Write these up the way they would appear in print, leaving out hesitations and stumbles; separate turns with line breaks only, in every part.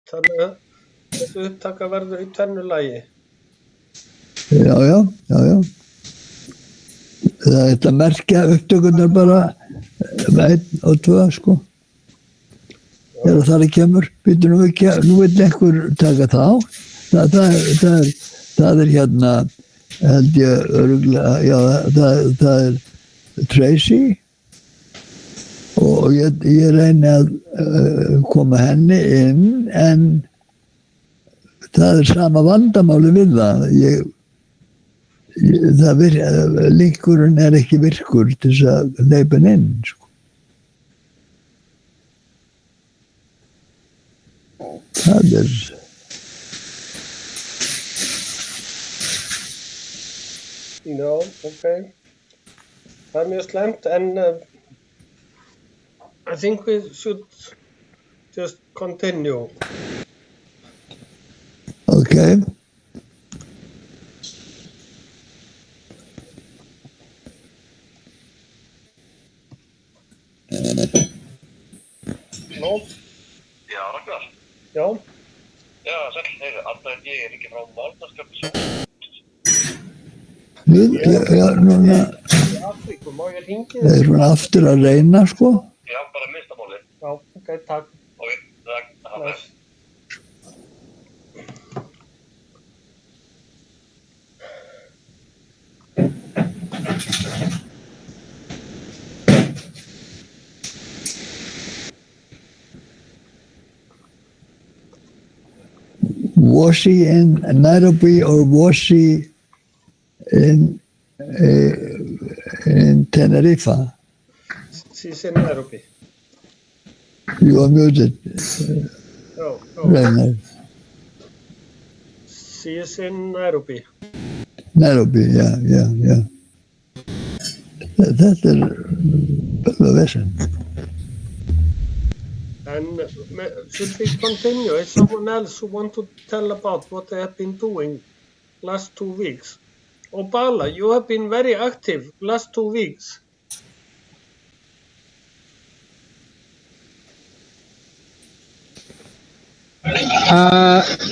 Þannig að þessu upptaka verður í tvennu lagi.
Já. Þetta merkja upptökurnar bara 1 og 2, sko. Þegar það kemur, býtur nú vill einhver taka það á. Það hérna, held ég örugglega, já, það Tracy og ég reyni að koma henni inn, en það sama vandamáli við það. Linkurinn ekki virkur til þess að hleypa hann inn, sko. Það
Já, okay. Það mjög slæmt, en I think we should just continue.
Okay.
Halló?
Já, Ragnar.
Já.
Já, sæll, heyri, Arnar ég ekki frá Málnarskjöfn.
Já, núna.
Í Afríku, má ég hringi þér?
Það svona aftur að reyna, sko.
Já, bara minnstamáli.
Já, ok, takk.
Ok, takk, hafa þess.
Was she in Nairobi or was she in Tenerife?
She's in Nairobi.
You are muted. Ragnar.
She is in Nairobi.
Nairobi, já. Þetta bara vesen.
And should we continue? Is someone else who want to tell about what they have been doing last 2 weeks? Obala, you have been very active last 2 weeks.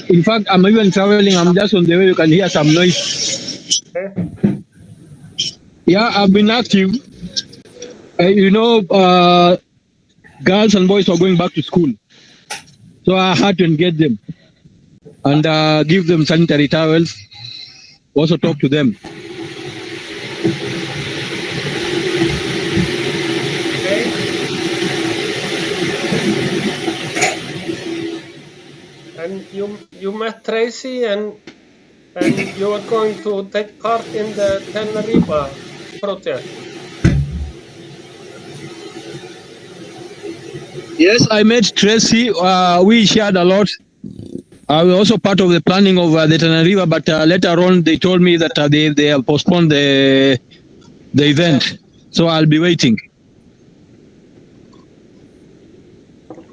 In fact, I'm even traveling. I'm just on the way. You can hear some noise.
Okay.
Yeah, I've been active. Girls and boys are going back to school. So I had to engage them and give them sanitary towels, also talk to them.
Okay. And you met Tracy and you are going to take part in the Tenerife project.
Yes, I met Tracy. We shared a lot. I was also part of the planning of the Tenerife, but later on they told me that they have postponed the event. So I'll be waiting.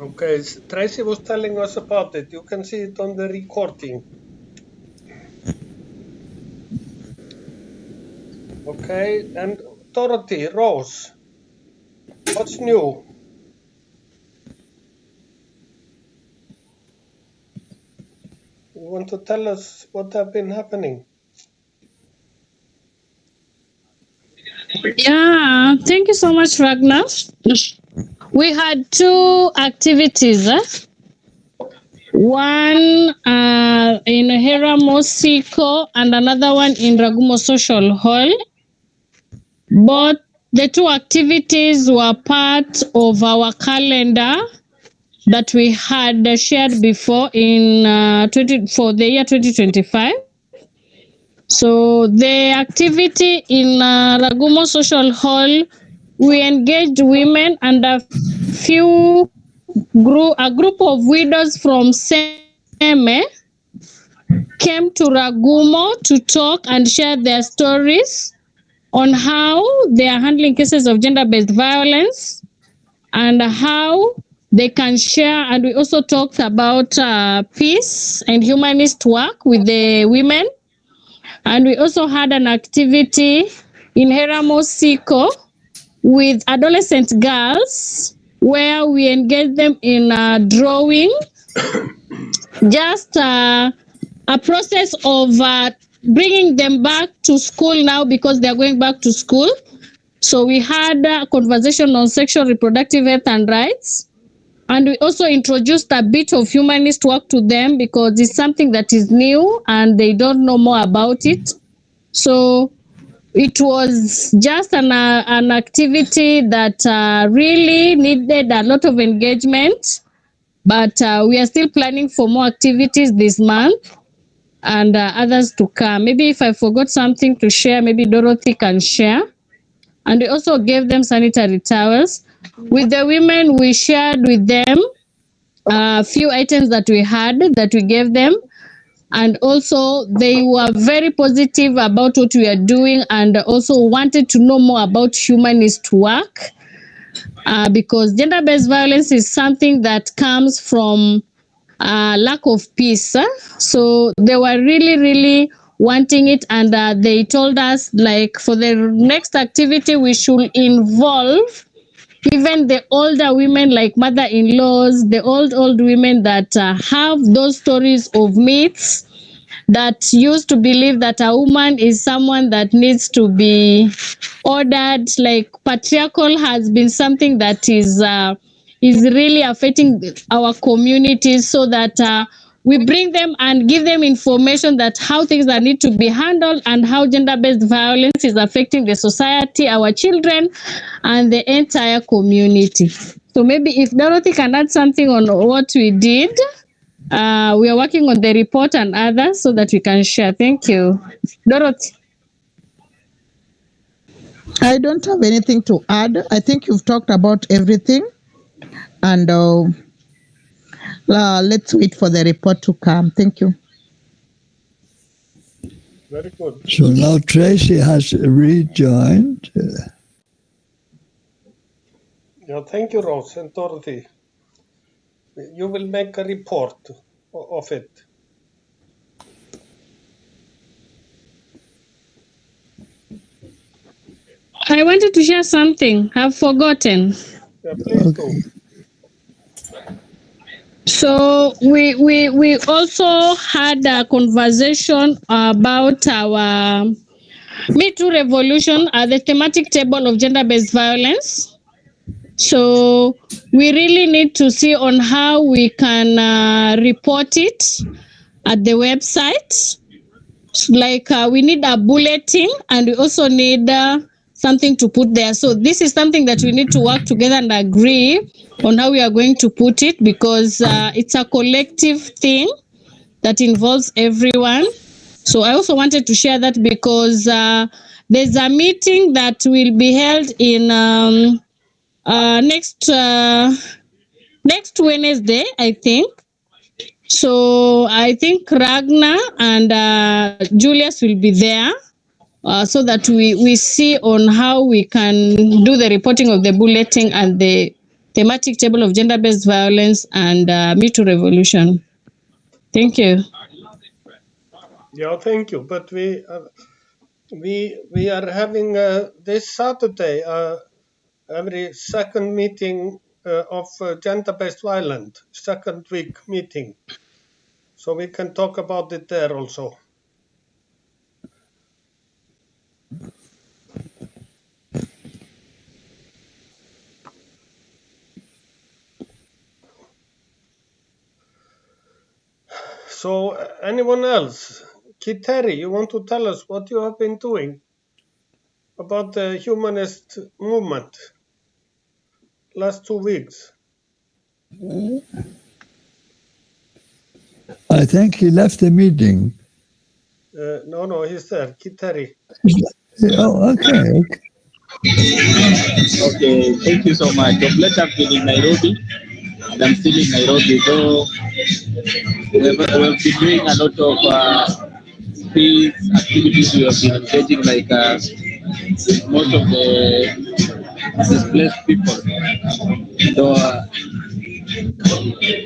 Okay, Tracy was telling us about it. You can see it on the recording. Okay, and Dorothy, Rose, what's new? You want to tell us what have been happening?
Yeah, thank you so much, Ragnar. We had 2 activities. One in Heramosiko and another one in Ragumo Social Hall. Both the 2 activities were part of our calendar that we had shared before in for the year 2025. So the activity in Ragumo Social Hall, we engaged women and a group of widows from Seme came to Ragumo to talk and share their stories on how they are handling cases of gender-based violence and how they can share. And we also talked about peace and humanist work with the women. And we also had an activity in Heramosiko with adolescent girls where we engaged them in drawing just a process of bringing them back to school now because they are going back to school. So we had a conversation on sexual reproductive health and rights. And we also introduced a bit of humanist work to them because it's something that is new and they don't know more about it. So it was just an activity that really needed a lot of engagement. But we are still planning for more activities this month and others to come. Maybe if I forgot something to share, maybe Dorothy can share. And we also gave them sanitary towels. With the women, we shared with them a few items that we had that we gave them. And also, they were very positive about what we are doing and also wanted to know more about humanist work because gender-based violence is something that comes from lack of peace. So they were really wanting it, and they told us like for the next activity we should involve even the older women like mother-in-laws, the old women that have those stories of myths that used to believe that a woman is someone that needs to be ordered. Like patriarchal has been something that is really affecting our communities, so that we bring them and give them information that how things that need to be handled and how gender-based violence is affecting the society, our children, and the entire community. So maybe if Dorothy can add something on what we did. We are working on the report and others so that we can share. Thank you. Dorothy.
I don't have anything to add. I think you've talked about everything. And let's wait for the report to come. Thank you.
Very good.
So now Tracy has rejoined.
Yeah, thank you, Rose and Dorothy. You will make a report of it.
I wanted to share something. I've forgotten.
Yeah, please do.
So we also had a conversation about our Me Too Revolution at the thematic table of gender-based violence. So we really need to see on how we can report it at the website. Like we need a bulletin and we also need something to put there. So this is something that we need to work together and agree on how we are going to put it, because it's a collective thing that involves everyone. So I also wanted to share that because there's a meeting that will be held in next Wednesday, I think. So I think Ragnar and Julius will be there so that we see on how we can do the reporting of the bulletin and the thematic table of gender-based violence and Me Too Revolution. Thank you.
Yeah, thank you. But we are having this Saturday every second meeting of gender-based violence, second week meeting. So we can talk about it there also. So anyone else? Kiteri, you want to tell us what you have been doing about the humanist movement last 2 weeks?
I think he left the meeting.
No, he's there. Kiteri.
Oh, okay.
Okay, thank you so much. Of late I've been in Nairobi, and I'm still in Nairobi. So we've been doing a lot of these activities. We have been engaging like most of the displaced people. So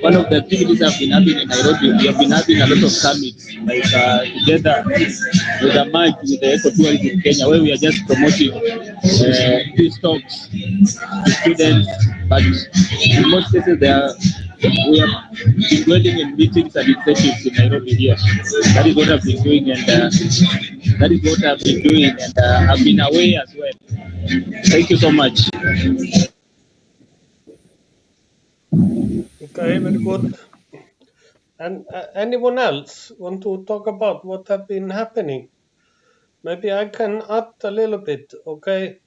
one of the activities I've been having in Nairobi, we have been having a lot of summits, like together with a merge with the eco-tourism in Kenya, where we are just promoting peace talks to students, but in most cases they are we have been dwelling in meetings and incentives in Nairobi here. That is what I've been doing, and that is what I've been doing, and I've been away as well. Thank you so much.
Okay, very good. And anyone else want to talk about what have been happening? Maybe I can add a little bit. Okay,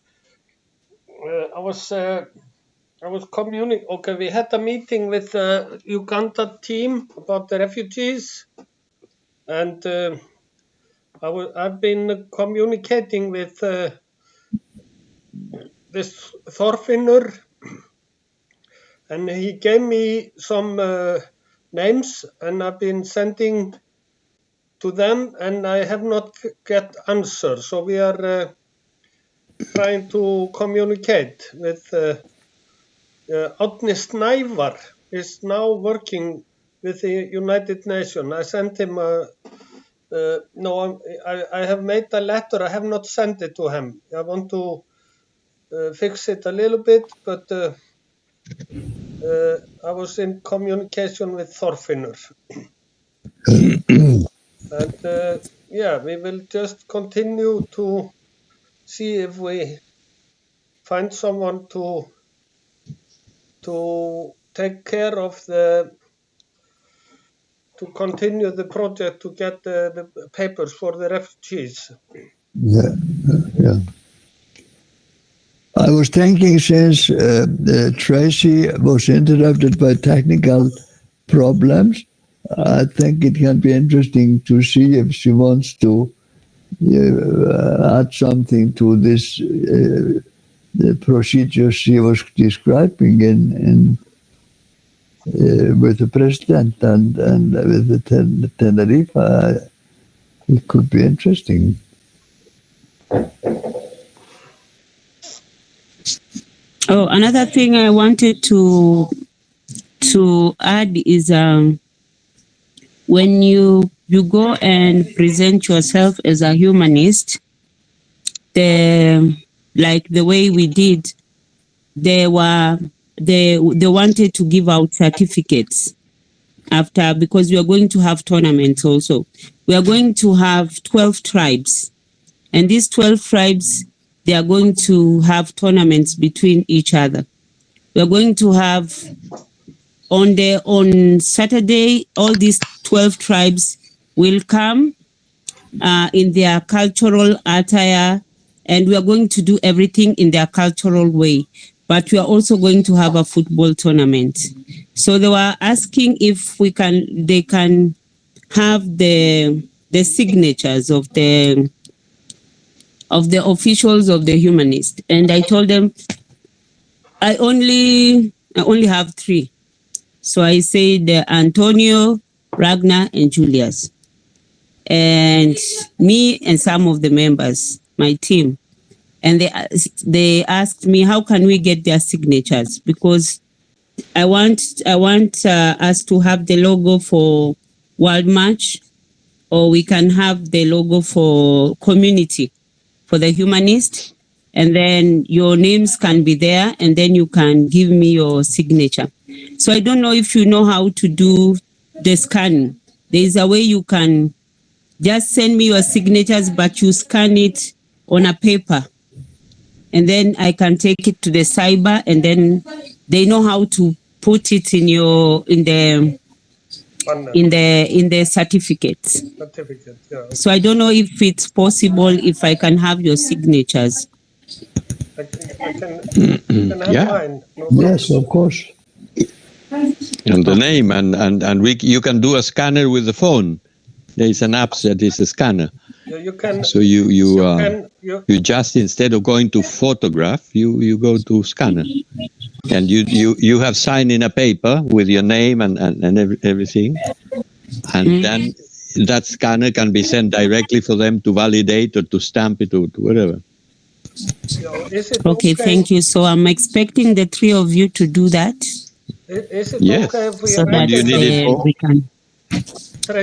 I was Okay, we had a meeting with the Uganda team about the refugees, and I've been communicating with this Thorfinnur, and he gave me some names, and I've been sending to them, and I have not get answer. So we are trying to communicate with Árni Snævar is now working with the United Nations. I sent him I have made a letter. I have not sent it to him. I want to fix it a little bit, but I was in communication with Thorfinnur. And we will just continue to see if we find someone to take care of to continue the project to get the papers for the refugees.
Yeah. I was thinking, since Tracy was interrupted by technical problems, I think it can be interesting to see if she wants to add something to this the procedure she was describing in with the president and with the Tenerife. It could be interesting.
Oh, another thing I wanted to add is when you go and present yourself as a humanist, like the way we did, they wanted to give out certificates after, because we are going to have tournaments also. We are going to have 12 tribes, and these 12 tribes, they are going to have tournaments between each other. We are going to have on Saturday, all these 12 tribes will come in their cultural attire, and we are going to do everything in their cultural way. But we are also going to have a football tournament. So they were asking if they can have the signatures of the officials of the humanist, and I told them I only have 3. So I said Antonio, Ragnar, and Julius, and me and some of the members, my team. And they asked me, how can we get their signatures? Because I want us to have the logo for World Match, or we can have the logo for community, for the humanist, and then your names can be there, and then you can give me your signature. So I don't know if you know how to do the scanning. There is a way you can just send me your signatures, but you scan it on a paper, and then I can take it to the cyber, and then they know how to put it in the certificates.
Yeah.
So I don't know if it's possible, if I can have your signatures.
I can have mine. No problem.
Yes, of course.
And the name, and you can do a scanner with the phone. There is an app that is a scanner.
Yeah, you can.
So you just, instead of going to photograph, you go to scanner, and you have signed in a paper with your name and everything, and then that scanner can be sent directly for them to validate or to stamp it or to whatever.
Okay, thank you. So I'm expecting the 3 of you to do that.
Is it
Yes.
okay if we
So that
do you need it for?
we can.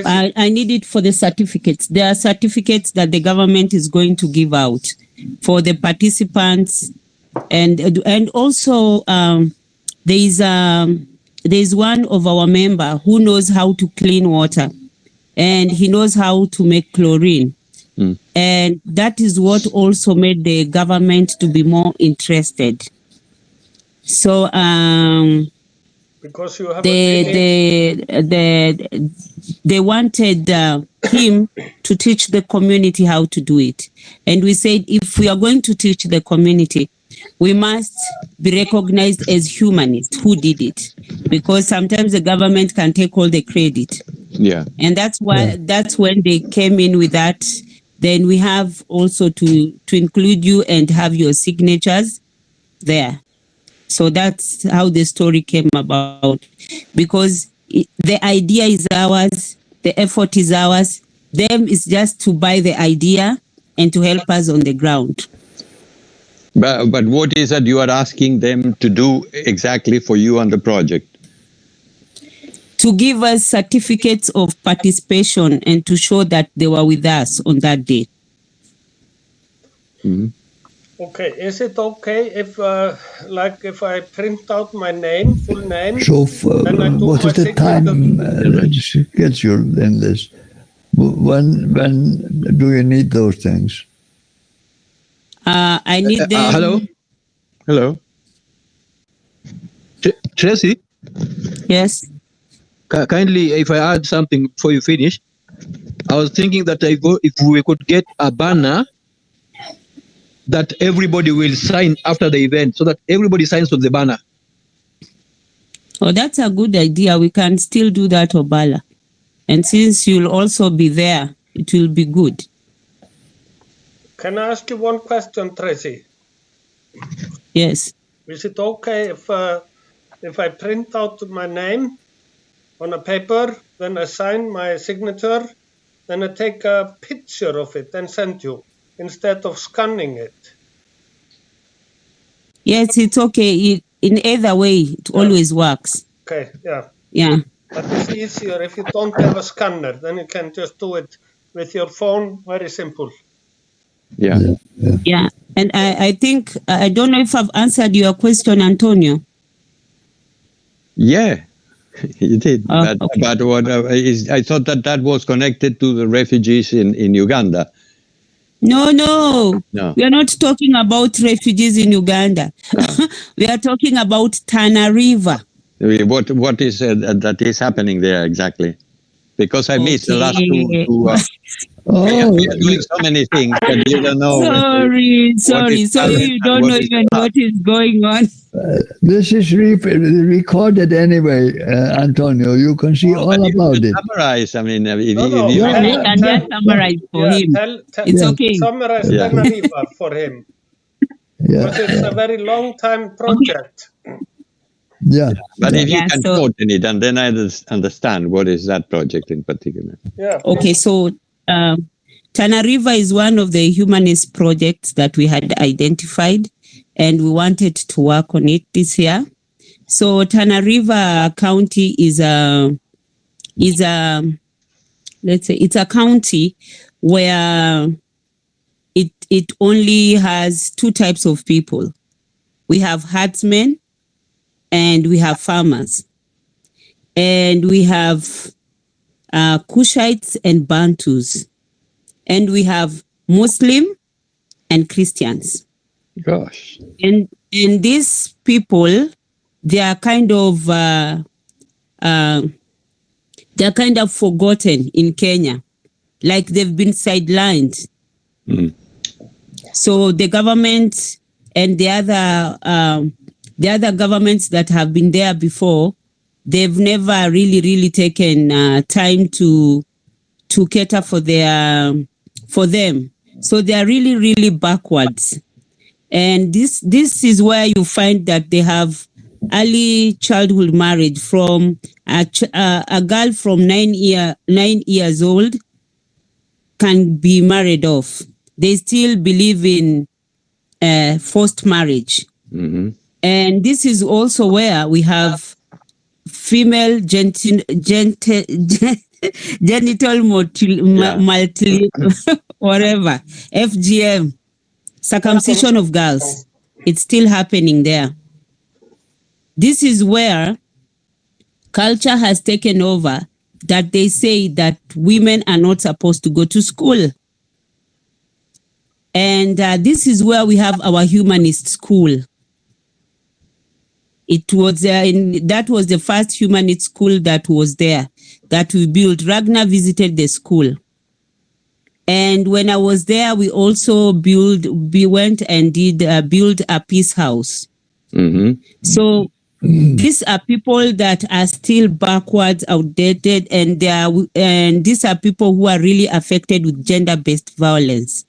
I need it for the certificates. There are certificates that the government is going to give out for the participants, and also there is there's one of our member who knows how to clean water, and he knows how to make chlorine. And that is what also made the government to be more interested. So
Because you have
they wanted him to teach the community how to do it. And we said, if we are going to teach the community, we must be recognized as humanists who did it, because sometimes the government can take all the credit.
Yeah.
And that's why that's when they came in with that. Then we have also to include you and have your signatures there. So that's how the story came about, because the idea is ours, the effort is ours. Them is just to buy the idea and to help us on the ground.
But what is that you are asking them to do exactly for you on the project?
To give us certificates of participation and to show that they were with us on that day.
Mm-hmm.
Okay, is it okay if, like, if I print out my name, full name?
So,
then I do
what
my
is the
signature?
time schedule in this? When do you need those things?
I need them.
Hello?
Hello?
Tracy?
Yes.
Kindly, if I add something before you finish, I was thinking that if we could get a banner that everybody will sign after the event, so that everybody signs on the banner.
Oh, that's a good idea. We can still do that, Obala. And since you'll also be there, it will be good.
Can I ask you one question, Tracy?
Yes.
Is it okay if I print out my name on a paper, then I sign my signature, then I take a picture of it and send you instead of scanning it?
Yes, it's okay. In either way, it always works.
Okay, yeah.
Yeah.
But it's easier if you don't have a scanner, then you can just do it with your phone, very simple.
Yeah.
Yeah. And I think, I don't know if I've answered your question, Antonio.
Yeah, you did.
Okay.
But what I thought that was connected to the refugees in Uganda.
No. We are not talking about refugees in Uganda.
No.
We are talking about Tana River.
What is that is happening there exactly? Because I missed the last two. We are doing so many things that you don't know.
Sorry. So you don't know even what is going on.
This is recorded anyway, Antonio. You can see all about it.
Summarize. I mean,
I can just summarize for him. It's okay.
Summarize Tana River for him. Because it's a very long time project.
Yeah.
But if you can shorten it, and then I understand what is that project in particular.
Yeah.
Okay, so Tana River is one of the humanist projects that we had identified, and we wanted to work on it this year. So Tana River County is a let's say it's a county where it only has two types of people. We have herdsmen and we have farmers. And we have Kushites and Bantus. And we have Muslim and Christians.
Gosh.
And these people, they are kind of forgotten in Kenya. Like they've been sidelined. So the government and the other governments that have been there before, they've never really taken time to cater for them. So they are really backwards. And this is where you find that they have early childhood marriage from a girl from 9 years old can be married off. They still believe in forced marriage.
Mm-hmm.
And this is also where we have female genital multi whatever, FGM, circumcision of girls. It's still happening there. This is where culture has taken over that they say that women are not supposed to go to school. And this is where we have our humanist school. It was that was the first humanist school that was there, that we built. Ragnar visited the school. And when I was there, we also went and did build a peace house.
Mm-hmm.
So these are people that are still backwards, outdated, and these are people who are really affected with gender-based violence.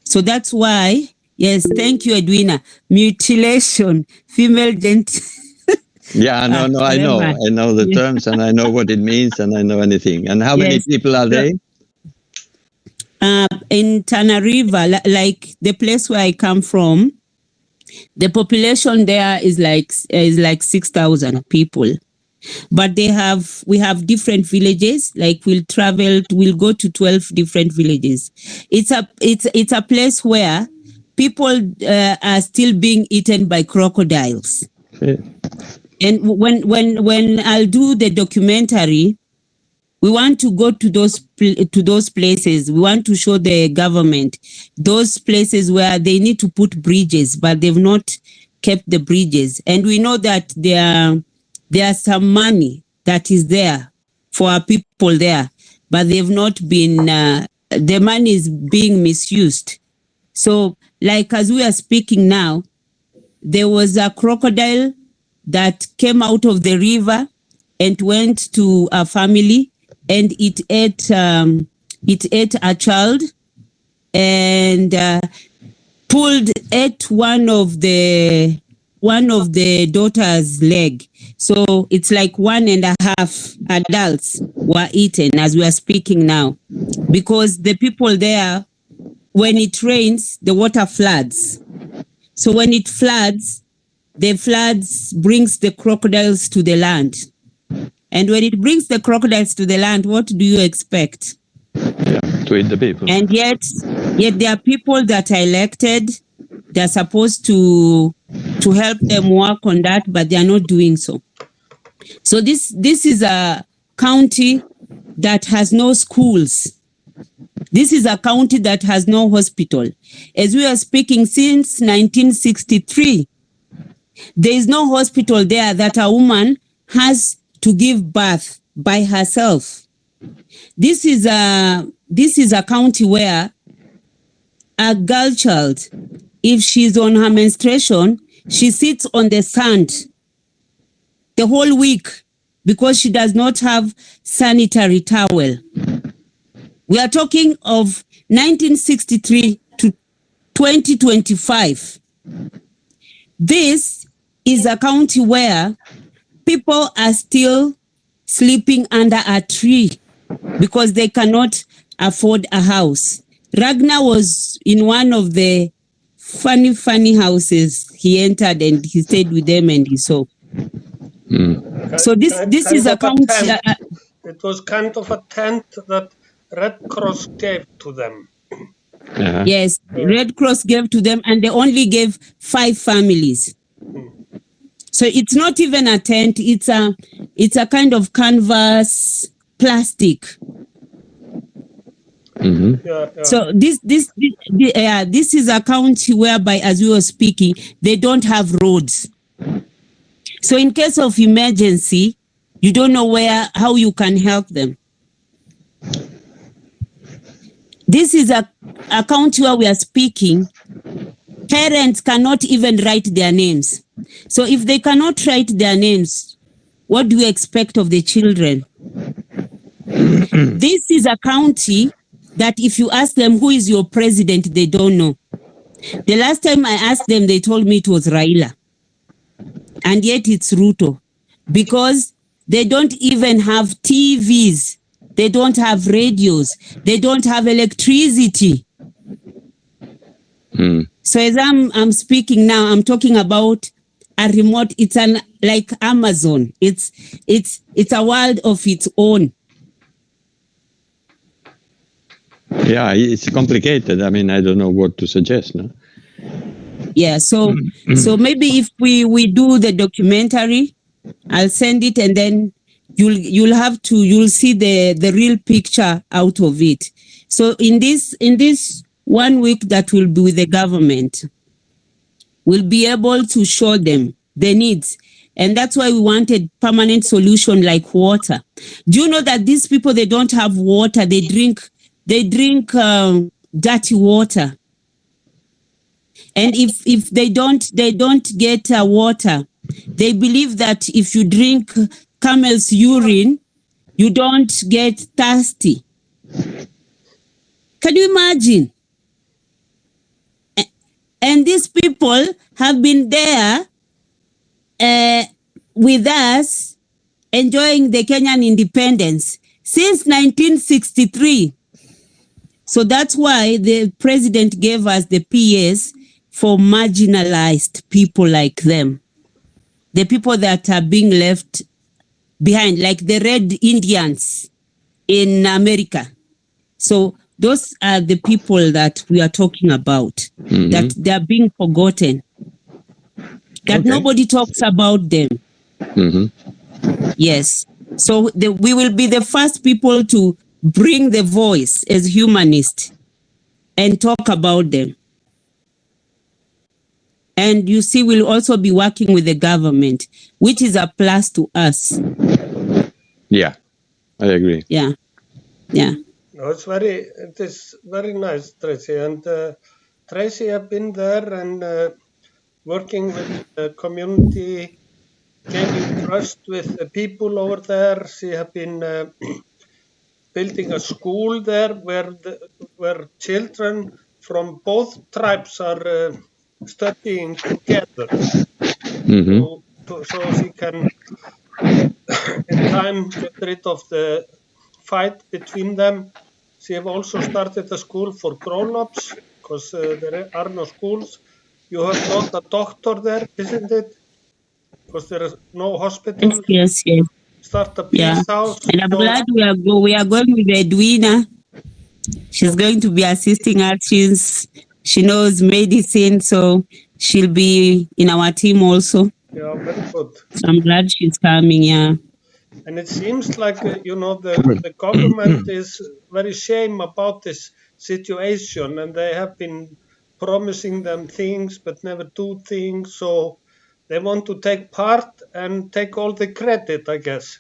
So that's why, yes, thank you, Edwina. Mutilation, female genital.
Yeah, no, I know. I know the terms, and I know what it means, and I know anything. And how many people are they?
In Tana River, like the place where I come from, the population there is like 6,000 people. But we have different villages. Like we'll go to 12 different villages. It's a place where people are still being eaten by crocodiles.
Okay.
And when I'll do the documentary, we want to go to those places. We want to show the government those places where they need to put bridges, but they've not kept the bridges. And we know that there's some money that is there for our people there, but they've not been, the money is being misused. So like as we are speaking now, there was a crocodile that came out of the river and went to a family, and it ate a child and ate one of the daughter's leg. So it's like 1.5 adults were eaten as we are speaking now, because the people there, when it rains, the water floods. So when it floods, the floods brings the crocodiles to the land. And when it brings the crocodiles to the land, what do you expect?
Yeah, to eat the people.
And yet there are people that are elected. They're supposed to help them work on that, but they are not doing so. So this is a county that has no schools. This is a county that has no hospital. As we are speaking, since 1963, there is no hospital there that a woman has to give birth by herself. This is a county where a girl child, if she's on her menstruation, she sits on the sand the whole week because she does not have sanitary towel. We are talking of 1963 to 2025. This is a county where people are still sleeping under a tree because they cannot afford a house. Ragnar was in one of the funny houses. He entered and he stayed with them and he saw. So this is a county.
It was kind of a tent that Red Cross gave to them.
Yeah.
Yes, Red Cross gave to them, and they only gave 5 families. So it's not even a tent; it's a kind of canvas, plastic.
Mm-hmm.
Yeah.
So this is a county whereby, as we were speaking, they don't have roads. So in case of emergency, you don't know how you can help them. This is a county where we are speaking. Parents cannot even write their names. So if they cannot write their names, what do you expect of the children? This is a county that if you ask them who is your president, they don't know. The last time I asked them, they told me it was Raila. And yet it's Ruto. Because they don't even have TVs. They don't have radios. They don't have electricity. So as I'm speaking now, I'm talking about a remote. It's like Amazon. It's a world of its own.
Yeah, it's complicated. I mean, I don't know what to suggest. No.
Yeah. So maybe if we do the documentary, I'll send it, and then you'll see the real picture out of it. So in this 1 week that will be with the government, we'll be able to show them the needs. And that's why we wanted permanent solution like water. Do you know that these people, they don't have water? They drink dirty water. And if they don't get water, they believe that if you drink camel's urine, you don't get thirsty. Can you imagine? And these people have been there with us, enjoying the Kenyan independence since 1963. So that's why the president gave us the PS for marginalized people like them. The people that are being left behind, like the Red Indians in America. So those are the people that we are talking about, that they are being forgotten, that nobody talks about them. Yes. So we will be the first people to bring the voice as humanists and talk about them. And you see, we'll also be working with the government, which is a plus to us.
Yeah, I agree.
Yeah.
No, it is very nice, Tracy. And Tracy have been there and working with the community, gaining trust with the people over there. She have been building a school there where children from both tribes are studying together. So she can, in time, get rid of the fight between them. She have also started a school for grown-ups because there are no schools. You have got a doctor there, isn't it? Because there is no hospital.
Yes.
Start a peace house.
And I'm glad we are going with Edwina. She's going to be assisting us. She knows medicine, so she'll be in our team also.
Yeah, very good.
So I'm glad she's coming, yeah.
And it seems like, the government is very shame about this situation, and they have been promising them things but never do things. So they want to take part and take all the credit, I guess.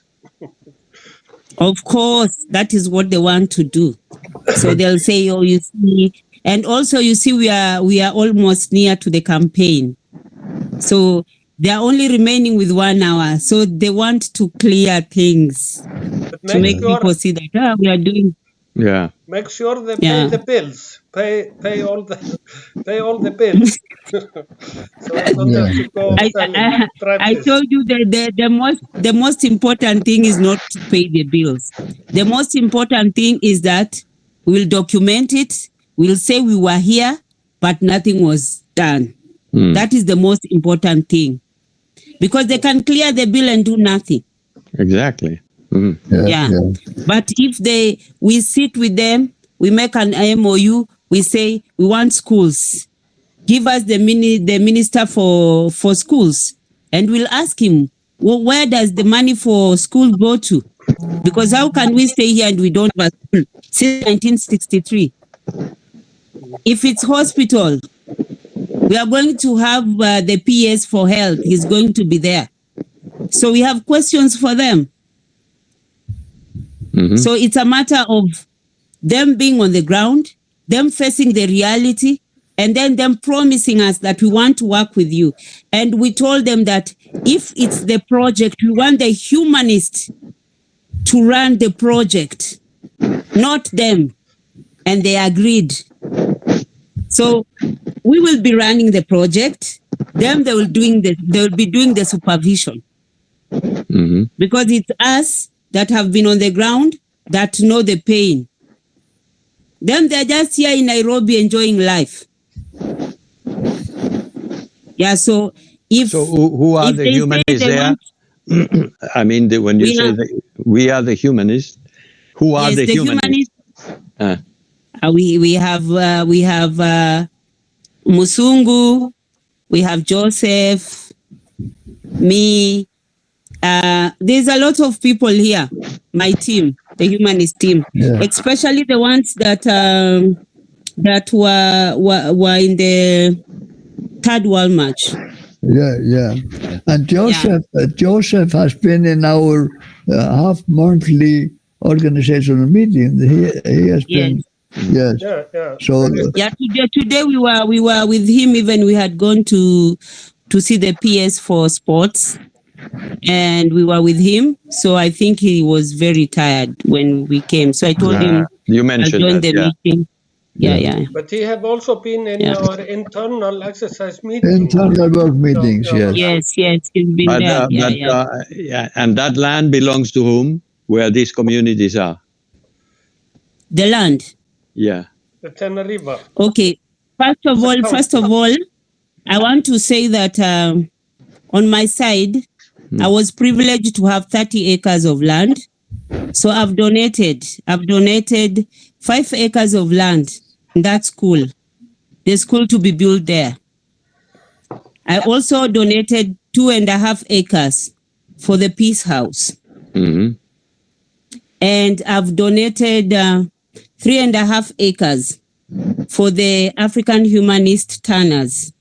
Of course, that is what they want to do. So they'll say, oh, you see, and also you see, we are almost near to the campaign. So they are only remaining with 1 hour. So they want to clear things to make people see that we are doing.
Yeah.
Make sure they pay the bills. Pay all the bills. So I don't have to go.
I told you that the most important thing is not to pay the bills. The most important thing is that we'll document it. We'll say we were here, but nothing was done. That is the most important thing, because they can clear the bill and do nothing.
Exactly.
Yeah. But if we sit with them, we make an MOU, we say we want schools. Give us the minister for schools, and we'll ask him, well, where does the money for school go to? Because how can we stay here and we don't have a school since 1963? If it's hospital, we are going to have the PS for health. He's going to be there. So we have questions for them. So it's a matter of them being on the ground, them facing the reality, and then them promising us that we want to work with you. And we told them that if it's the project, we want the humanists to run the project, not them. And they agreed. So we will be running the project. Them, they will be doing the supervision. Because it's us that have been on the ground that know the pain. Them, they're just here in Nairobi enjoying life. Yeah, so
who are the humanists there? I mean, when you say that we are the humanists, who are the humanists?
We have Musungu, we have Joseph, me, There's a lot of people here, my team, the humanist team, especially the ones that were in the Third World March.
Yeah. And Joseph has been in our half monthly organizational meeting. He has been. Yes.
Yeah.
So
today we were with him. Even we had gone to see the PS for sports, and we were with him. So I think he was very tired when we came. So I told him
you mentioned
I'll join the meeting. Yeah.
But he have also been in our internal exercise meeting.
Internal work meetings,
yes. He's been there.
And that land belongs to whom? Where these communities are?
The land.
Yeah.
The Tenerife.
Okay. First of all, I want to say that on my side, I was privileged to have 30 acres of land. So I've donated 5 acres of land in that school. The school to be built there. I also donated 2.5 acres for the Peace House.
Mm-hmm.
And I've donated 3.5 acres for the African Humanist Tanners.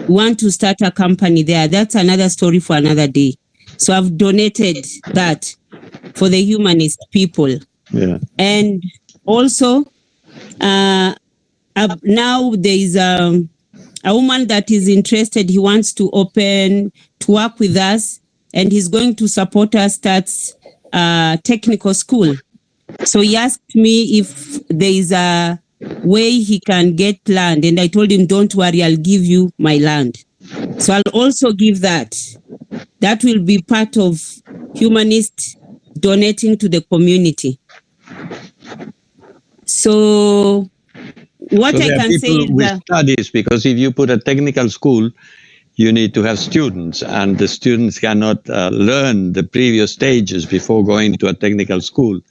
We want to start a company there. That's another story for another day. So I've donated that for the humanist people.
Yeah.
And also, now there is a woman that is interested. He wants to work with us, and he's going to support us start technical school. So he asked me if there is a way he can get land, and I told him, don't worry, I'll give you my land. So I'll also give that. That will be part of humanist donating to the community. So what I can say is
that studies, because if you put a technical school, you need to have students, and the students cannot learn the previous stages before going to a technical school.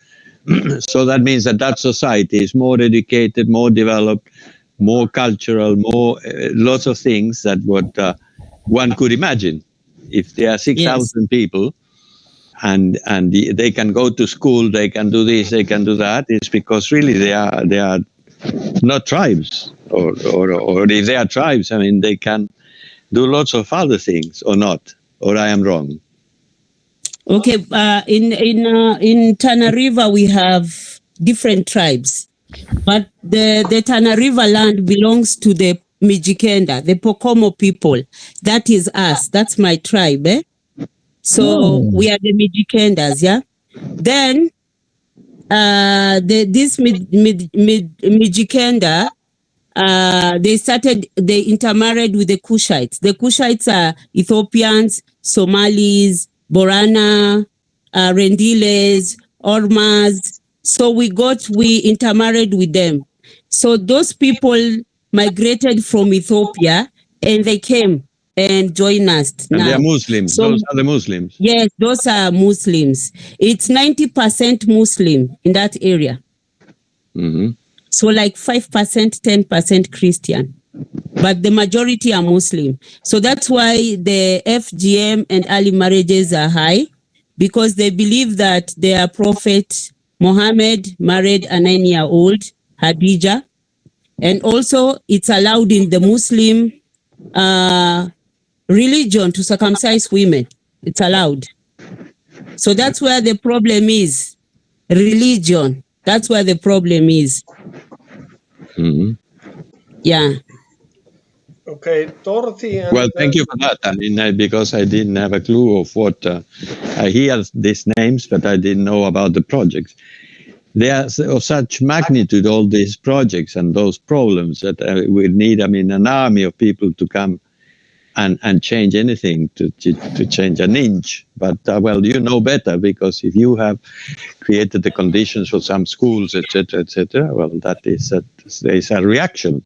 So that means that society is more educated, more developed, more cultural, more lots of things that what one could imagine. If there are 6,000 people and they can go to school, they can do this, they can do that, it's because really they are not tribes, or if they are tribes, I mean, they can do lots of other things, or not, or I am wrong.
Okay, in Tana River we have different tribes, but the Tana River land belongs to the Mijikenda, the Pokomo people. That is us. That's my tribe. So we are the Mijikendas, yeah. Then this Mijikenda, they intermarried with the Kushites. The Kushites are Ethiopians, Somalis, Borana, Rendiles, Ormas. So we intermarried with them. So those people migrated from Ethiopia and they came and joined us now.
And they are Muslims. So, those are the Muslims.
Yes, those are Muslims. It's 90% Muslim in that area.
Mm-hmm.
So like 5%, 10% Christian. But the majority are Muslim. So that's why the FGM and early marriages are high, because they believe that their prophet Muhammad married a 9-year-old, Hadija. And also it's allowed in the Muslim religion to circumcise women. It's allowed. So that's where the problem is. Religion. That's where the problem is.
Mm-hmm.
Yeah.
Okay, Dorothy.
Well, thank you for that. I mean, because I didn't have a clue of what I hear these names, but I didn't know about the projects. They are of such magnitude, all these projects and those problems, that we need, I mean, an army of people to come and change anything, to change an inch. But, well, you know better, because if you have created the conditions for some schools, etc., well, that is there is a reaction.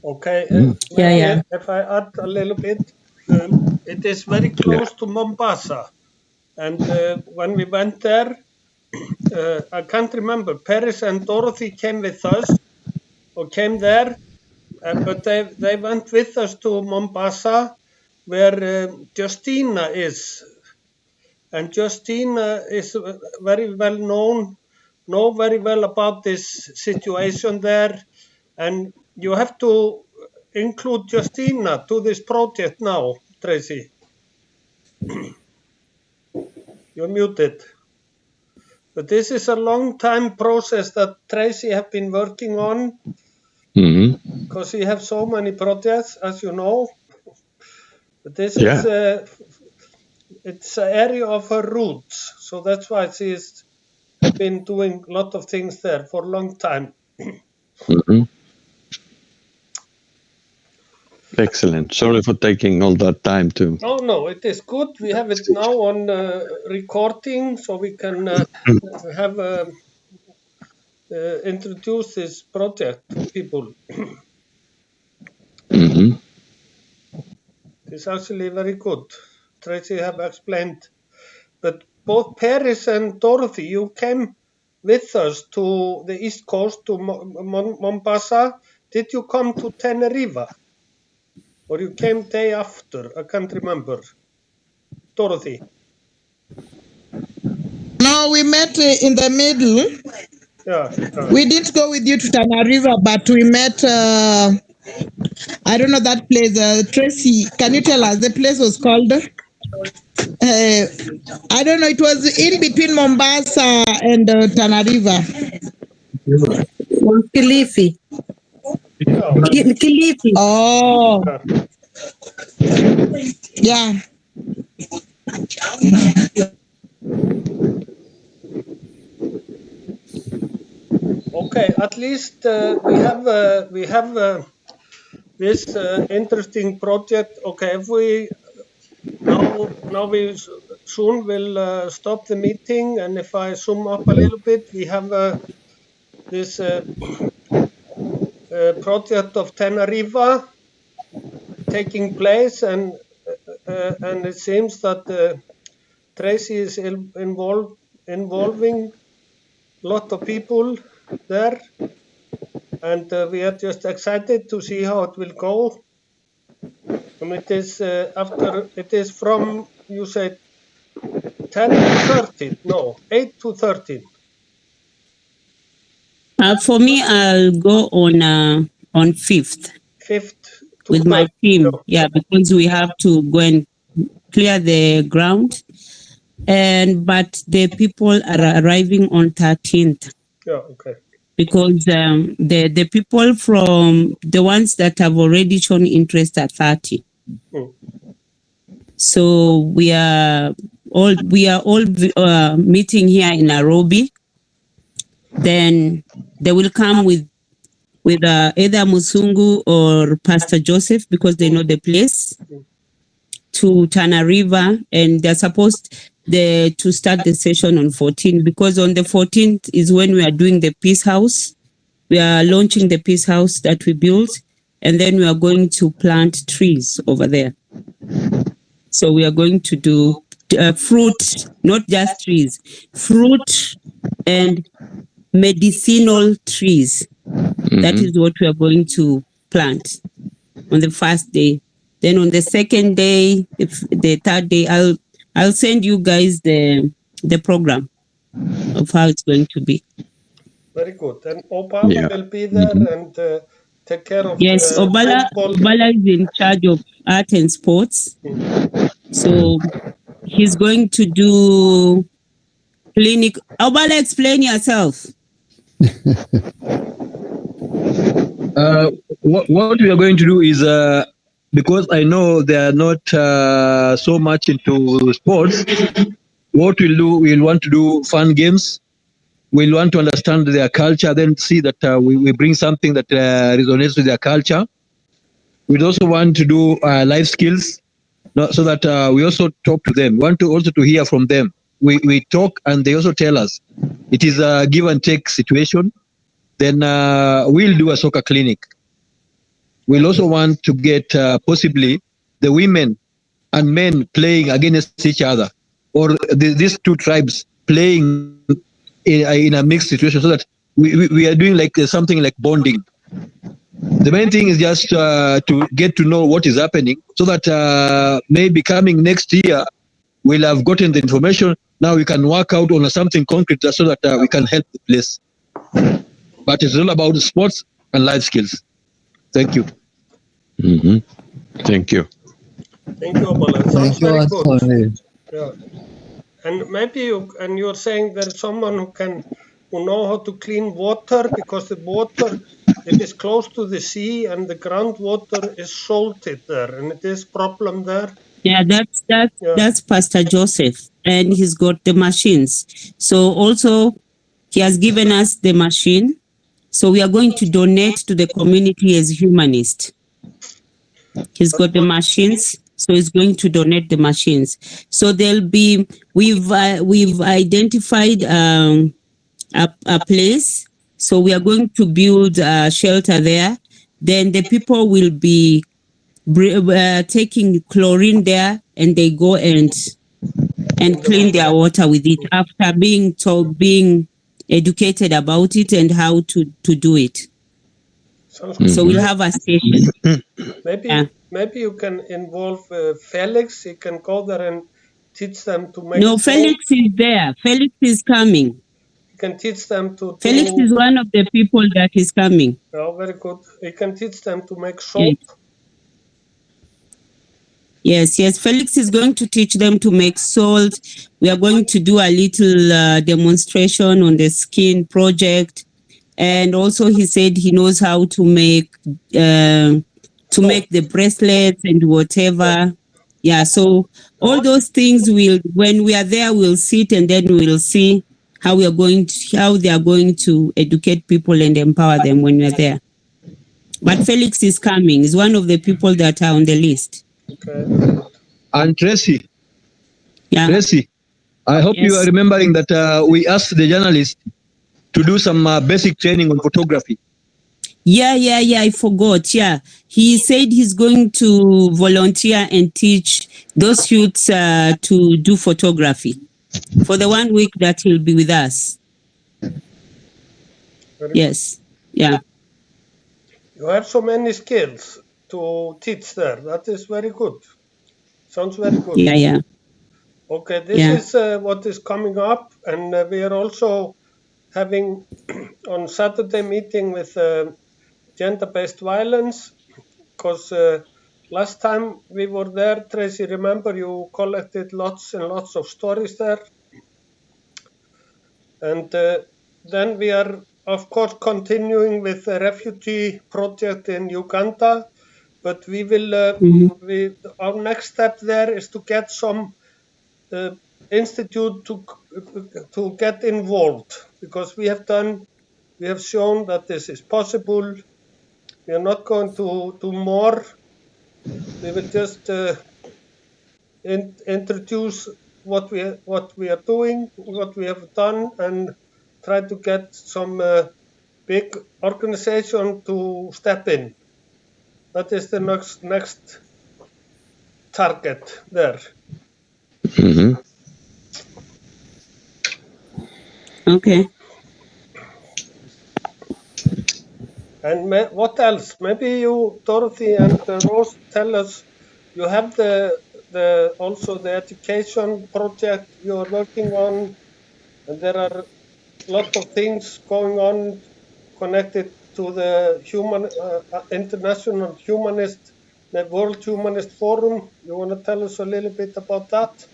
Okay,
yeah.
If I add a little bit, it is very close to Mombasa. And when we went there, I can't remember, Paris and Dorothy came with us, or came there, but they went with us to Mombasa, where Justina is. And Justina is very well know very well about this situation there. And you have to include Justina to this project now, Tracy. You're muted. But this is a long time process that Tracy have been working on because he have so many projects, as you know. But this is it's an area of her roots, so that's why she's been doing a lot of things there for a long time.
Excellent. Sorry for taking all that time to.
No, it is good. We have it now on recording, so we can have introduce this project to people. It's actually very good. Tracy have explained, but both Paris and Dorothy, you came with us to the East Coast, to Mombasa. Did you come to Tenerife? Or you came day after? I can't remember. Dorothy?
No, we met in the middle.
Yeah.
We didn't go with you to Tanariva, but we met, I don't know that place. Tracy, can you tell us? The place was called? I don't know. It was in between Mombasa and Tanariva.
Kilifi.
Oh.
Kilifi.
Oh. Yeah.
Okay, at least we have this interesting project. Okay, if we now we soon will stop the meeting, and if I sum up a little bit, we have this project of Tenerife taking place, and it seems that Tracy is involving a lot of people there, and we are just excited to see how it will go. And it is it is from, you said, 10 to 13, no, 8 to 13.
For me, I'll go on 5th.
5th
with my team. Yeah, because we have to go and clear the ground. But the people are arriving on 13th.
Yeah, okay.
Because the people from the ones that have already shown interest are 30. So we are all meeting here in Nairobi. Then they will come with either Musungu or Pastor Joseph, because they know the place, to Tanariva, and they're supposed to start the session on 14, because on the 14th is when we are doing the peace house. We are launching the peace house that we built, and then we are going to plant trees over there. So we are going to do fruit, not just trees, fruit and medicinal trees. That is what we are going to plant on the first day. Then on the second day, the third day, I'll send you guys the program of how it's going to be.
Very good. And Obala will be there and take care of
Obala is in charge of art and sports. So he's going to do clinic. Obala, explain yourself.
What we are going to do is, because I know they are not so much into sports, what we'll want to do fun games. We'll want to understand their culture, then see that we bring something that resonates with their culture. We'd also want to do life skills, so that we also talk to them. We want to also to hear from them. We talk and they also tell us. It is a give and take situation. Then we'll do a soccer clinic. We'll also want to get possibly the women and men playing against each other, or these two tribes playing in a mixed situation, so that we are doing like something like bonding. The main thing is just to get to know what is happening, so that maybe coming next year we'll have gotten the information. Now we can work out on something concrete so that we can help the place. But it's all about sports and life skills. Thank you.
Thank you.
Thank you, Obala. Sounds
Thank you,
very good.
Anthony.
Yeah. And maybe you're saying there's someone who know how to clean water, because the water, it is close to the sea and the groundwater is salted there, and it is problem there.
Yeah, that's Pastor Joseph, and he's got the machines. So also he has given us the machine. So we are going to donate to the community as humanist. He's got the machines, so he's going to donate the machines. So there'll be, we've identified a place. So we are going to build a shelter there. Then the people will be taking chlorine there, and they go and clean their water with it after being educated about it and how to do it. So we'll have a station.
Maybe you can involve Felix. He can go there and teach them to make.
No, Felix is there. Felix is coming.
He can teach them to.
Felix is one of the people that is coming.
Oh, very good. He can teach them to make soap.
Yes. Felix is going to teach them to make salt. We are going to do a little demonstration on the skin project, and also he said he knows how to make the bracelets and whatever. Yeah. So all those things when we are there, we'll sit and then we'll see how they are going to educate people and empower them when we're there. But Felix is coming. He's one of the people that are on the list.
Okay.
And Tracy.
Yeah.
Tracy, I hope you are remembering that we asked the journalist to do some basic training on photography.
Yeah, I forgot. Yeah. He said he's going to volunteer and teach those youths to do photography for the 1 week that he'll be with us. Yes. Yeah.
You have so many skills to teach there. That is very good. Sounds very good.
Yeah.
Okay, this is what is coming up, and we are also having on Saturday meeting with gender-based violence, because last time we were there, Tracy, remember you collected lots and lots of stories there. And then we are, of course, continuing with the refugee project in Uganda, but we will, our next step there is to get some institute to get involved, because we have shown that this is possible. We are not going to do more. We will just introduce what we are doing, what we have done, and try to get some big organization to step in. That is the next target there.
Okay.
And what else? Maybe you, Dorothy and Rose, tell us. You have also the education project you are working on, and there are a lot of things going on connected to the International Humanist, the World Humanist Forum. You want to tell us a little bit about that?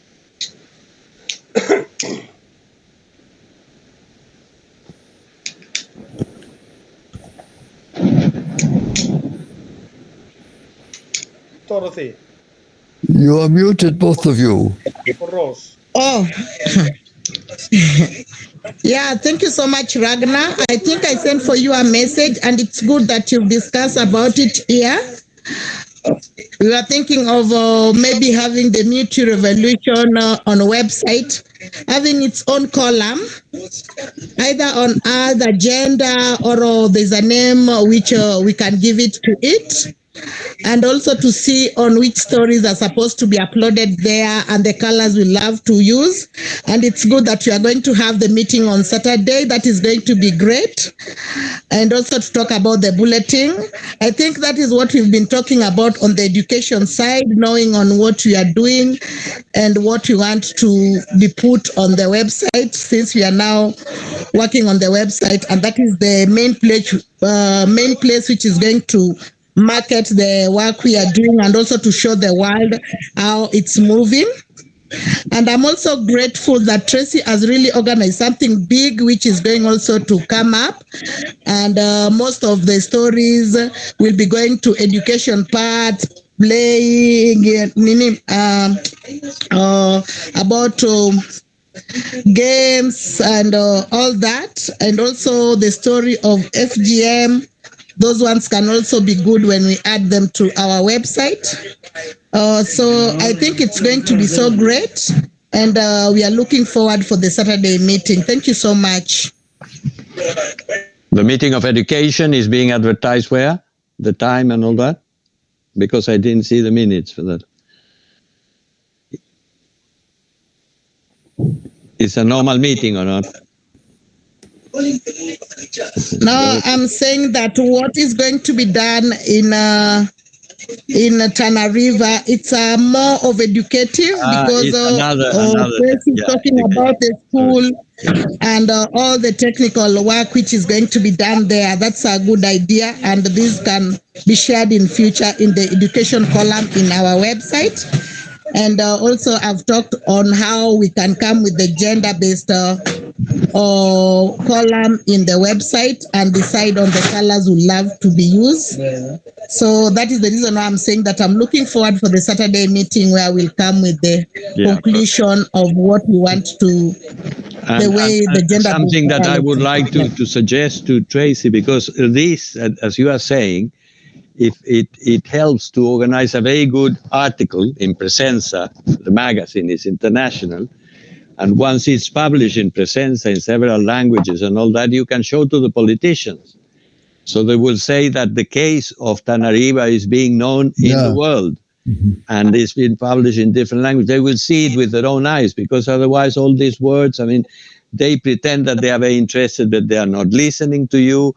Dorothy.
You are muted, both of you.
Rose.
Oh. Yeah, thank you so much, Ragnar. I think I sent for you a message, and it's good that you've discussed about it here. We are thinking of maybe having the Mutual Revolution on a website, having its own column, either on the gender, or there's a name which we can give it to it. and also to see on which stories are supposed to be uploaded there and the colors we love to use. And it's good that we are going to have the meeting on Saturday. That is going to be great. And also to talk about the bulletin. I think that is what we've been talking about on the education side, knowing on what we are doing and what we want to be put on the website, since we are now working on the website, and that is the main place which is going to market the work we are doing and also to show the world how it's moving. And I'm also grateful that Tracy has really organized something big, which is going also to come up. And most of the stories will be going to education part, playing, about games and all that. And also the story of FGM. Those ones can also be good when we add them to our website. So I think it's going to be so great. And we are looking forward for the Saturday meeting. Thank you so much.
The meeting of education is being advertised where? The time and all that? Because I didn't see the minutes for that. It's a normal meeting or not?
No, I'm saying that what is going to be done in Tana River, it's more of educative because talking about the school and all the technical work which is going to be done there. That's a good idea, and this can be shared in future in the education column in our website. And also I've talked on how we can come with the gender-based column in the website and decide on the colors we love to be used. Yeah. So that is the reason why I'm saying that I'm looking forward for the Saturday meeting where we'll come with the conclusion of what we want to, the gender.
Something that I would like to suggest to Tracy, because this, as you are saying, if it helps to organize a very good article in Presenza, the magazine is international, and once it's published in Presenza in several languages and all that, you can show to the politicians. So they will say that the case of Tana River is being known in the world, and it's been published in different languages. They will see it with their own eyes, because otherwise all these words, I mean, they pretend that they are very interested, but they are not listening to you.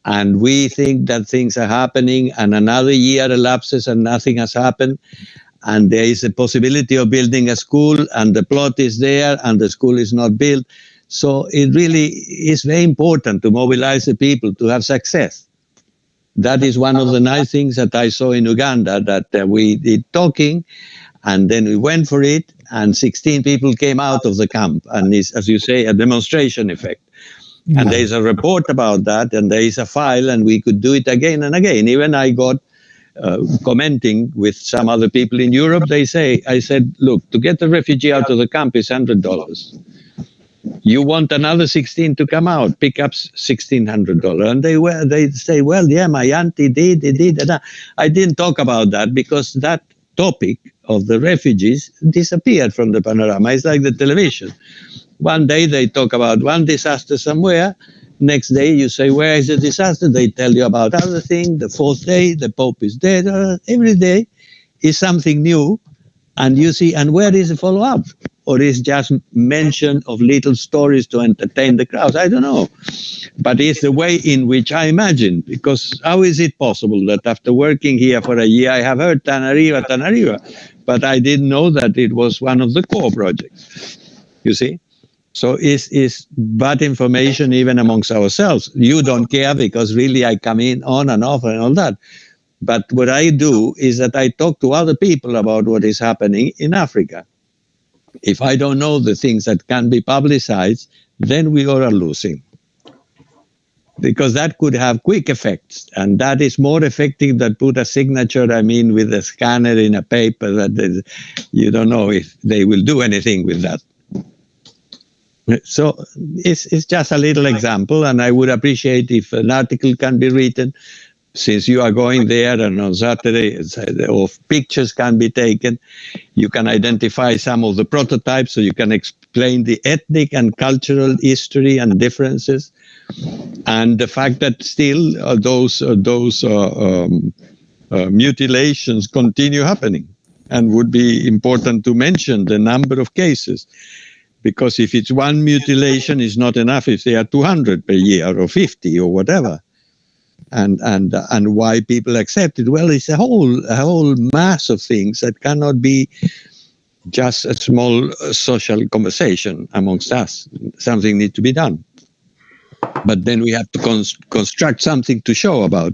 And we think that things are happening, and another year elapses and nothing has happened. And there is a possibility of building a school, and the plot is there, and the school is not built. So it really is very important to mobilize the people to have success. That is one of the nice things that I saw in Uganda, that we did talking, and then we went for it, and 16 people came out of the camp. And it's, as you say, a demonstration effect. And there is a report about that, and there is a file, and we could do it again and again. Even I got commenting with some other people in Europe. I said, look, to get a refugee out of the camp is $100. You want another 16 to come out, pick up $1,600. And they say, well, yeah, my auntie did. And I didn't talk about that, because that topic of the refugees disappeared from the panorama. It's like the television. One day they talk about one disaster somewhere. Next day you say, where is the disaster? They tell you about other thing. The fourth day, the Pope is dead. Every day is something new. And you see, and where is the follow-up? Or is just mention of little stories to entertain the crowds? I don't know. But it's the way in which I imagine. Because how is it possible that after working here for a year, I have heard Tana River, but I didn't know that it was one of the core projects. You see? So it's bad information even amongst ourselves. You don't care, because really I come in on and off and all that. But what I do is that I talk to other people about what is happening in Africa. If I don't know the things that can be publicized, then we are losing. Because that could have quick effects, and that is more effective than put a signature, I mean, with a scanner in a paper that you don't know if they will do anything with that. So it's just a little example, and I would appreciate if an article can be written, since you are going there, and on Saturday, or pictures can be taken. You can identify some of the prototypes, so you can explain the ethnic and cultural history and differences, and the fact that still those mutilations continue happening, and would be important to mention the number of cases, because if it's one mutilation, it's not enough if there are 200 per year or 50 or whatever. And why people accept it? Well, it's a whole mass of things that cannot be just a small social conversation amongst us. Something needs to be done. But then we have to construct something to show about.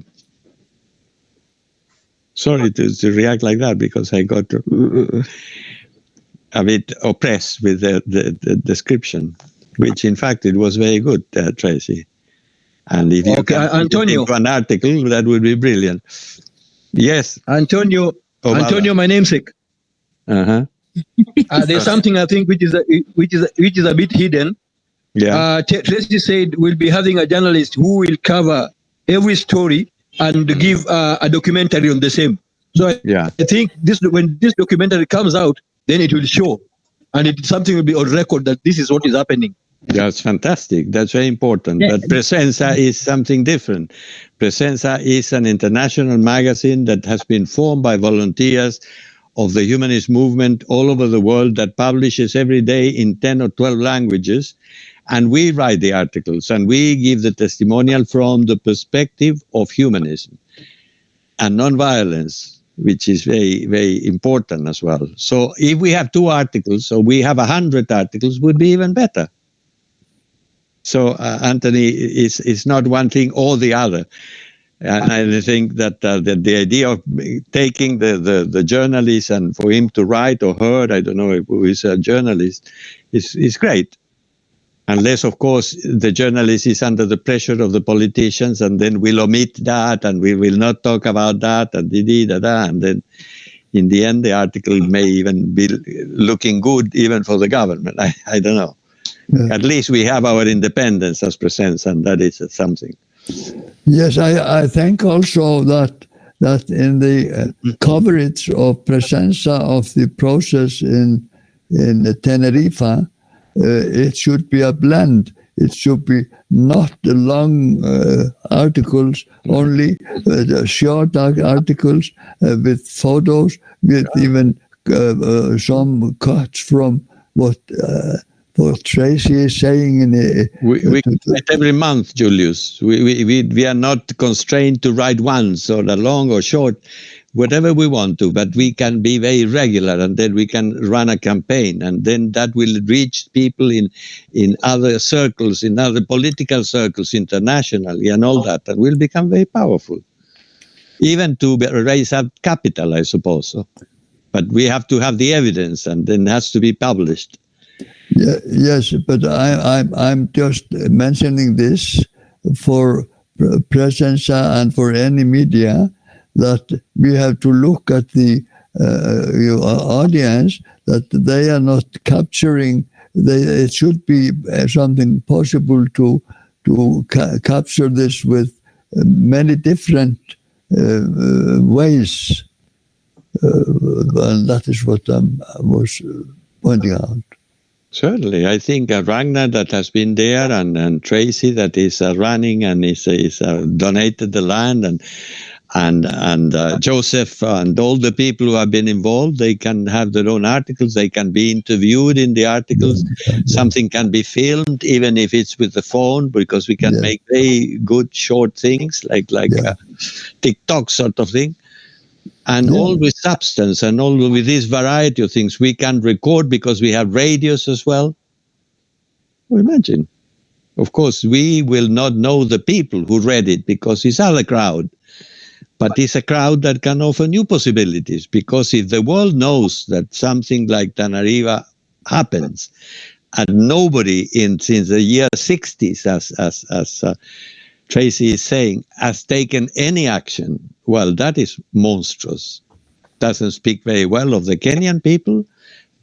Sorry to react like that, because I got a bit oppressed with the description, which in fact it was very good, Tracy. And if you can
Antonio,
put it into an article, that would be brilliant. Yes,
Antonio, my namesake. There's something I think which is a bit hidden.
Yeah.
Tracy said we'll be having a journalist who will cover every story and give a documentary on the same. So I think when this documentary comes out, then it will show, and something will be on record that this is what is happening.
That's fantastic. That's very important. But Presenza is something different. Presenza is an international magazine that has been formed by volunteers of the humanist movement all over the world, that publishes every day in 10 or 12 languages. And we write the articles, and we give the testimonial from the perspective of humanism and nonviolence, which is very, very important as well. So if we have 2 articles, or we have 100 articles, would be even better. So, Anthony, is not one thing or the other. And I think that the idea of taking the journalist and for him to write, or her, I don't know who is a journalist, is great. Unless, of course, the journalist is under the pressure of the politicians, and then we'll omit that, and we will not talk about that, and and then in the end the article may even be looking good even for the government. I don't know. Yeah. At least we have our independence as presents, and that is something.
Yes, I think also that in the coverage of Presenza of the process in Tenerife, it should be a blend. It should be not the long articles, only short articles with photos, with even some cuts from what Tracy is saying in
we write every month, Julius. We are not constrained to write once, or a long or short, whatever we want to, but we can be very regular, and then we can run a campaign, and then that will reach people in other circles, in other political circles, internationally, and all that, and will become very powerful, even to raise up capital, I suppose. But we have to have the evidence, and then it has to be published.
Yeah, yes, but I'm just mentioning this for Presenza and for any media, that we have to look at the audience, that they are not capturing. It should be something possible to capture this with many different ways, and that is what I was pointing out.
Certainly. I think Ragnar, that has been there, and Tracy, that is running and is donated the land, and Joseph and all the people who have been involved, they can have their own articles. They can be interviewed in the articles. Something can be filmed, even if it's with the phone, because we can make very good short things like TikTok sort of thing. And all with substance, and all with this variety of things. We can record because we have radios as well. Well, imagine. Of course, we will not know the people who read it, because it's other crowd. But it's a crowd that can offer new possibilities, because if the world knows that something like Tanariva happens, and nobody since the year 60s, as Tracy is saying, has taken any action, well, that is monstrous. Doesn't speak very well of the Kenyan people,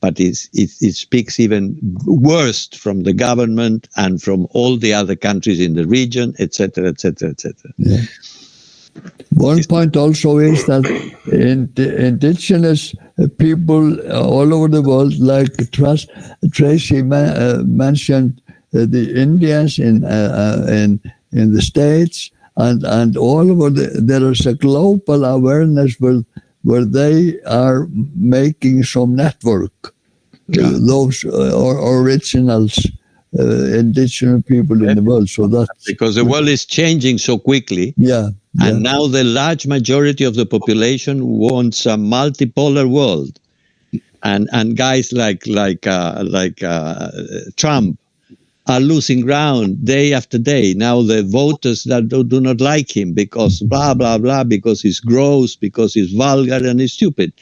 but it speaks even worse from the government and from all the other countries in the region, etc., etc., etc.
One point also is that indigenous people all over the world, like Tracy mentioned, the Indians in the States and all over there is a global awareness where they are making some network. Those originals, indigenous people in the world. So that's
because the world is changing so quickly.
Yeah.
And now the large majority of the population wants a multipolar world. And guys like Trump are losing ground day after day. Now the voters that do not like him because blah, blah, blah, because he's gross, because he's vulgar and he's stupid.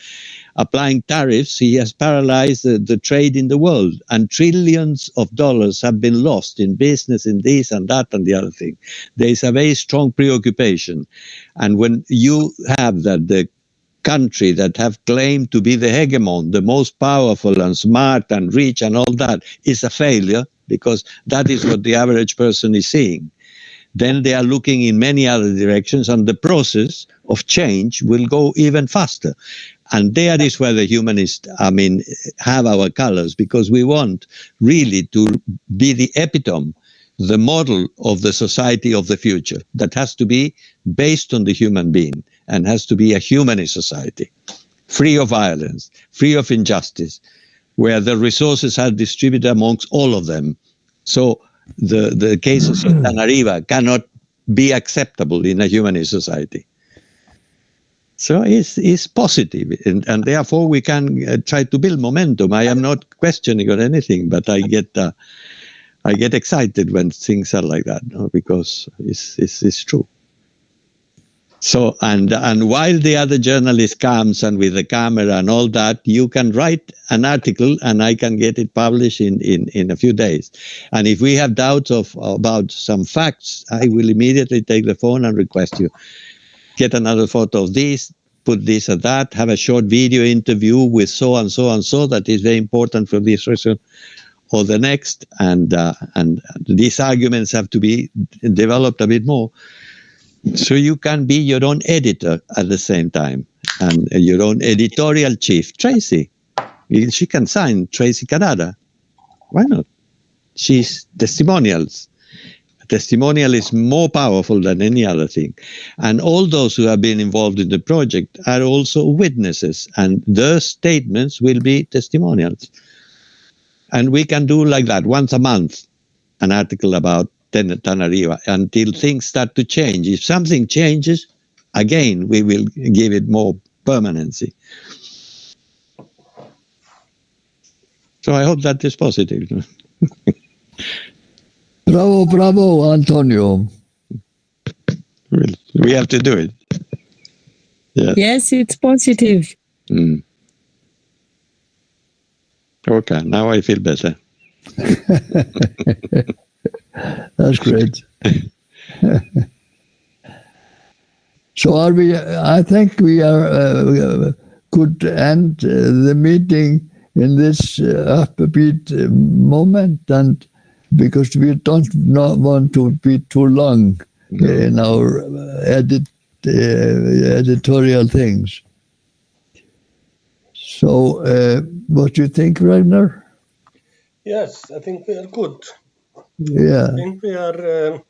Applying tariffs, he has paralyzed the trade in the world, and trillions of dollars have been lost in business, in this and that and the other thing. There is a very strong preoccupation. And when you have that the country that have claimed to be the hegemon, the most powerful and smart and rich and all that, is a failure, because that is what the average person is seeing. Then they are looking in many other directions, and the process of change will go even faster. And there is where the humanists, have our colors, because we want really to be the epitome, the model of the society of the future that has to be based on the human being and has to be a humanist society, free of violence, free of injustice, where the resources are distributed amongst all of them. So the cases of Tanariva cannot be acceptable in a humanist society. So it's positive, and therefore we can try to build momentum. I am not questioning or anything, but I get excited when things are like that, because it's true. So and while the other journalist comes and with the camera and all that, you can write an article and I can get it published in a few days. And if we have doubts about some facts, I will immediately take the phone and request you get another photo of this, put this or that, have a short video interview with so and so and so that is very important for this reason or the next, and these arguments have to be developed a bit more. So you can be your own editor at the same time, and your own editorial chief. Tracy, she can sign Tracy Canada. Why not? She's testimonials. A testimonial is more powerful than any other thing. And all those who have been involved in the project are also witnesses, and their statements will be testimonials. And we can do like that once a month, an article about Tanariva, until things start to change. If something changes, again, we will give it more permanency. So I hope that is positive.
Bravo, Antonio.
We have to do it. Yeah.
Yes, it's positive.
Mm. Okay, now I feel better.
That's great. So are we? I think we are could end the meeting in this upbeat moment, and because we don't not want to be too long in our editorial things. So, what do you think, Ragnar?
Yes, I think we are good.
Yeah.
I think we are.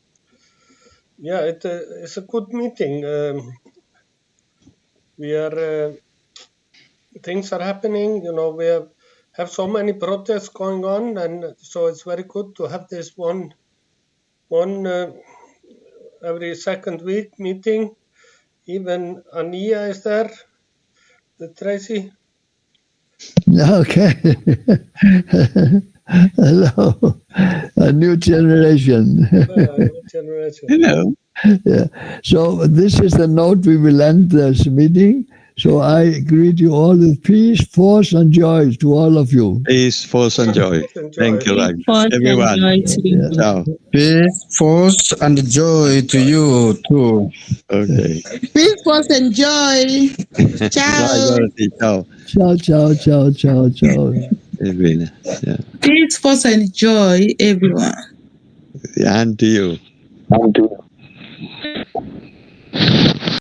It's a good meeting. We are. Things are happening. We have so many protests going on, and so it's very good to have this one every second week meeting. Even Ania is there, the Tracy.
Okay. Hello. A new generation.
New generation.
Hello.
Yeah. So this is the note we will end this meeting. So I greet you all with peace, force, and joy to all of you.
Peace, force, and joy. Thank you, Ragnar.
Force
Everyone.
and joy to you.
Ciao.
Peace, force, and joy to you too.
Okay.
Peace, force, and joy. Ciao.
Bye, Dorothy. Ciao.
Ciao, ciao, ciao, ciao, ciao.
Edwina. Yeah.
Peace, force, and joy, everyone.
And to you.
And to you.